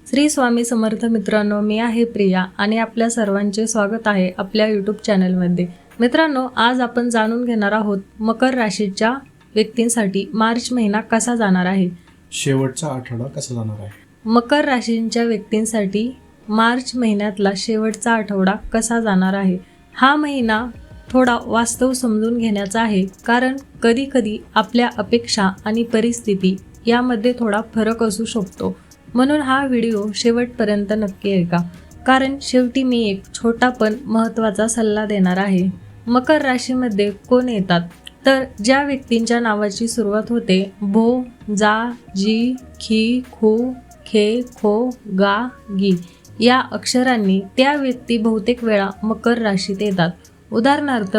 श्री स्वामी समर्थ मित्रांनो, मी आहे प्रिया आणि आपल्या सर्वांचे स्वागत आहे आपल्या यूट्यूब चॅनलमध्ये। मित्रांनो, आज आपण जाणून घेणार आहोत मकर राशीच्या व्यक्तींसाठी मार्च महिना कसा जाणार आहे। शेवटचा आठवडा कसा जाणार आहे। मकर राशीच्या व्यक्तींसाठी मार्च महिन्यातला शेवटचा आठवडा कसा जाणार आहे। हा महिना थोडा वास्तव समजून घेण्याचा आहे, कारण कधी-कधी आपल्या अपेक्षा आणि परिस्थिती यामध्ये थोडा फरक असू शकतो। म्हणून हा व्हिडिओ शेवटपर्यंत नक्की ऐका, कारण शेवटी मी एक छोटा पण महत्त्वाचा सल्ला देणार आहे। मकर राशीमध्ये कोण येतात, तर ज्या व्यक्तींच्या नावाची सुरुवात होते भो, जा, जी, खी, खू, खे, खो, गा, गी या अक्षरांनी त्या व्यक्ती बहुतेक वेळा मकर राशीत येतात। उदाहरणार्थ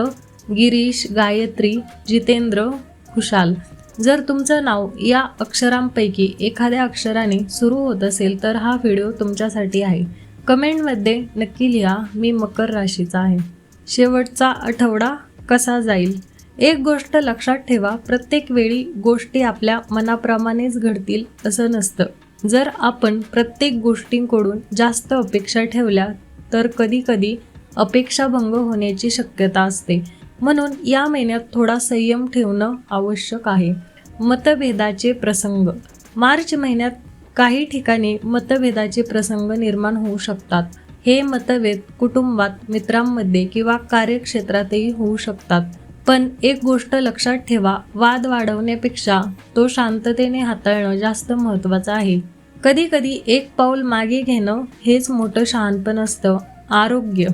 गिरीश, गायत्री, जितेंद्र, खुशाल। जर तुमचं नाव या अक्षरांपैकी एखाद्या अक्षराने सुरू होत असेल तर हा व्हिडिओ तुमच्यासाठी आहे। कमेंटमध्ये नक्की लिहा, मी मकर राशीचा आहे। शेवटचा आठवडा कसा जाईल। एक गोष्ट लक्षात ठेवा, प्रत्येक वेळी गोष्टी आपल्या मनाप्रमाणेच घडतील असं नसतं। जर आपण प्रत्येक गोष्टींकडून जास्त अपेक्षा ठेवल्या तर कधी-कधी अपेक्षाभंग होण्याची शक्यता असते। म्हणून या महिन्यात थोडा संयम ठेवणं आवश्यक आहे। मतभेदाचे प्रसंग। मार्च महिन्यात काही ठिकाणी मतभेदाचे प्रसंग निर्माण होऊ शकतात। हे मतभेद कुटुंबात, मित्रांमध्ये किंवा कार्यक्षेत्रातही होऊ शकतात। पण एक गोष्ट लक्षात ठेवा, वाद वाढवण्यापेक्षा तो शांततेने हाताळणं जास्त महत्त्वाचं आहे। कधी-कधी एक पाऊल मागे घेणं हेच मोठं शहाणपण असतं। आरोग्य।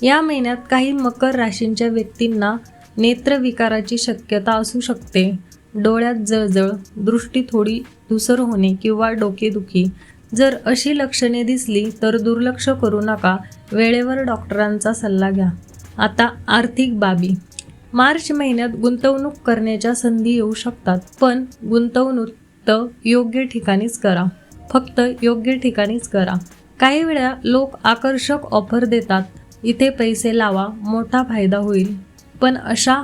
या महिन्यात काही मकर राशींच्या व्यक्तींना नेत्रविकाराची शक्यता असू शकते। डोळ्यात जळजळ, दृष्टी थोडी धूसर होणे किंवा डोकेदुखी। जर अशी लक्षणे दिसली तर दुर्लक्ष करू नका, वेळेवर डॉक्टरांचा सल्ला घ्या। आता आर्थिक बाबी। मार्च महिन्यात गुंतवणूक करण्याच्या संधी येऊ शकतात, पण गुंतवणूक योग्य ठिकाणीच करा, फक्त योग्य ठिकाणीच करा। काही वेळा लोक आकर्षक ऑफर देतात, इथे पैसे लावा, मोठा फायदा होईल, पण अशा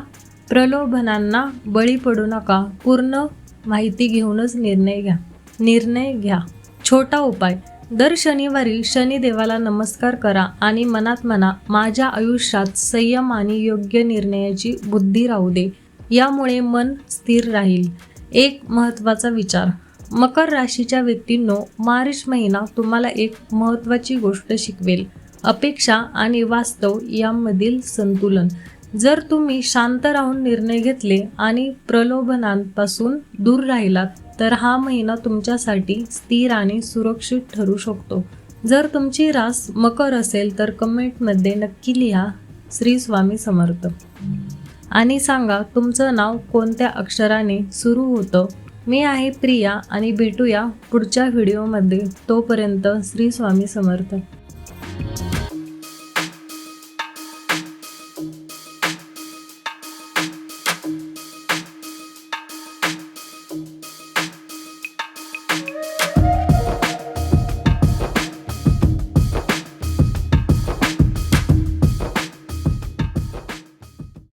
प्रलोभनांना बळी पडू नका। पूर्ण माहिती घेऊनच निर्णय घ्या। छोटा उपाय। दर शनिवारी शनिदेवाला नमस्कार करा आणि मनात म्हणा, माझ्या आयुष्यात संयम आणि योग्य निर्णयाची बुद्धी राहू दे। यामुळे मन स्थिर राहील। एक महत्त्वाचा विचार। मकर राशीच्या व्यक्तींनो, मार्च महिना तुम्हाला एक महत्त्वाची गोष्ट शिकवेल, अपेक्षा आणि वास्तव यामधील संतुलन। जर तुम्ही शांत राहून निर्णय घेतले आणि प्रलोभनांपासून दूर राहिलात तर हा महिना तुमच्यासाठी स्थिर आणि सुरक्षित ठरू शकतो। जर तुमची रास मकर असेल तर कमेंटमध्ये नक्की लिहा श्री स्वामी समर्थ आणि सांगा तुमचं नाव कोणत्या अक्षराने सुरू होतं। मी आहे प्रिया आणि भेटूया पुढच्या व्हिडिओमध्ये। तोपर्यंत श्री स्वामी समर्थ।